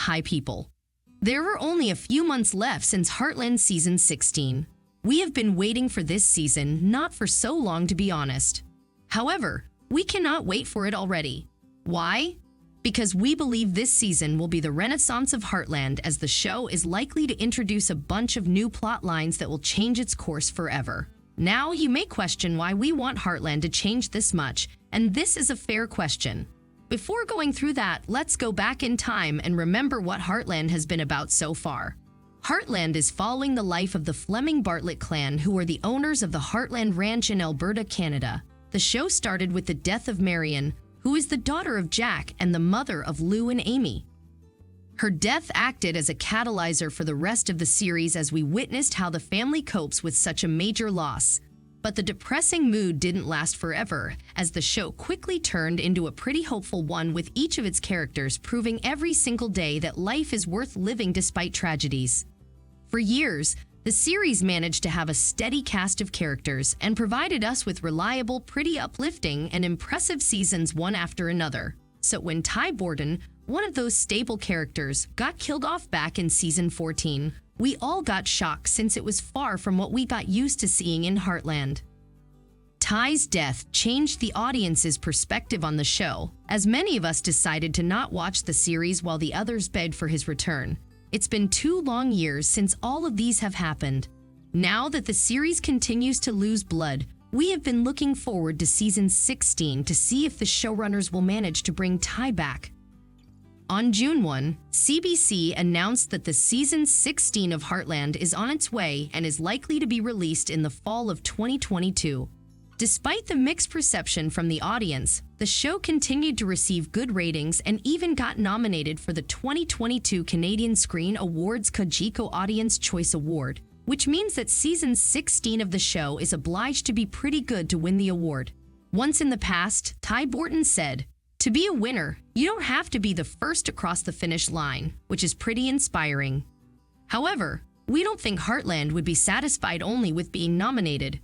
Hi people. There are only a few months left since Heartland Season 16. We have been waiting for this season, not for so long to be honest. However, we cannot wait for it already. Why? Because we believe this season will be the renaissance of Heartland, as the show is likely to introduce a bunch of new plot lines that will change its course forever. Now, you may question why we want Heartland to change this much, and this is a fair question. Before going through that, let's go back in time and remember what Heartland has been about so far. Heartland is following the life of the Fleming Bartlett clan, who are the owners of the Heartland Ranch in Alberta, Canada. The show started with the death of Marion, who is the daughter of Jack and the mother of Lou and Amy. Her death acted as a catalyzer for the rest of the series as we witnessed how the family copes with such a major loss. But the depressing mood didn't last forever, as the show quickly turned into a pretty hopeful one, with each of its characters proving every single day that life is worth living despite tragedies. For years, the series managed to have a steady cast of characters and provided us with reliable, pretty uplifting, and impressive seasons one after another. So when Ty Borden, one of those stable characters, got killed off back in Season 14, we all got shocked, since it was far from what we got used to seeing in Heartland. Ty's death changed the audience's perspective on the show, as many of us decided to not watch the series while the others begged for his return. It's been 2 long years since all of these have happened. Now that the series continues to lose blood, we have been looking forward to Season 16 to see if the showrunners will manage to bring Ty back. On June 1, CBC announced that the Season 16 of Heartland is on its way and is likely to be released in the fall of 2022. Despite the mixed perception from the audience, the show continued to receive good ratings and even got nominated for the 2022 Canadian Screen Awards Kojiko Audience Choice Award, which means that Season 16 of the show is obliged to be pretty good to win the award. Once in the past, Ty Borden said, "To be a winner, you don't have to be the first across the finish line," which is pretty inspiring. However, we don't think Heartland would be satisfied only with being nominated.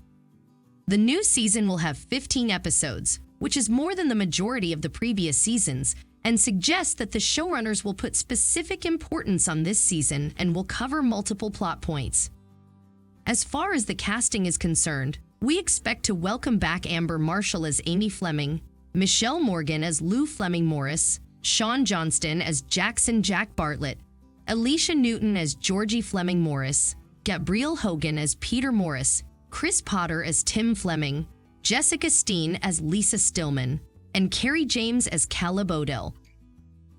The new season will have 15 episodes, which is more than the majority of the previous seasons, and suggests that the showrunners will put specific importance on this season and will cover multiple plot points. As far as the casting is concerned, we expect to welcome back Amber Marshall as Amy Fleming, Michelle Morgan as Lou Fleming Morris, Sean Johnston as Jackson Jack Bartlett, Alicia Newton as Georgie Fleming Morris, Gabrielle Hogan as Peter Morris, Chris Potter as Tim Fleming, Jessica Steen as Lisa Stillman, and Carrie James as Caleb Odell.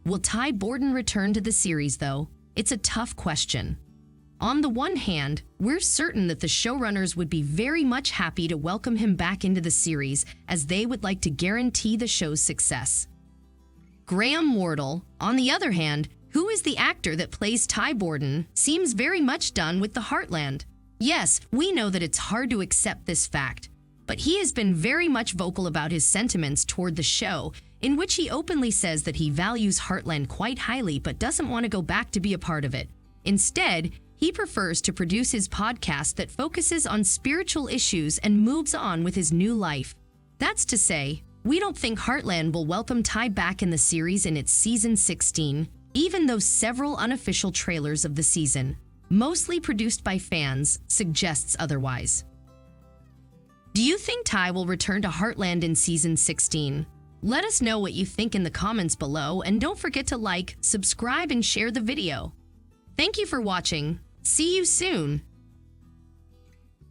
Will Ty Borden return to the series, though? It's a tough question. On the one hand, we're certain that the showrunners would be very much happy to welcome him back into the series, as they would like to guarantee the show's success. Graham Wardle, on the other hand, who is the actor that plays Ty Borden, seems very much done with the Heartland. Yes, we know that it's hard to accept this fact, but he has been very much vocal about his sentiments toward the show, in which he openly says that he values Heartland quite highly but doesn't want to go back to be a part of it. Instead, he prefers to produce his podcast that focuses on spiritual issues and moves on with his new life. That's to say, we don't think Heartland will welcome Ty back in the series in its Season 16, even though several unofficial trailers of the season, mostly produced by fans, suggests otherwise. Do you think Ty will return to Heartland in Season 16? Let us know what you think in the comments below, and don't forget to like, subscribe, and share the video. Thank you for watching. See you soon!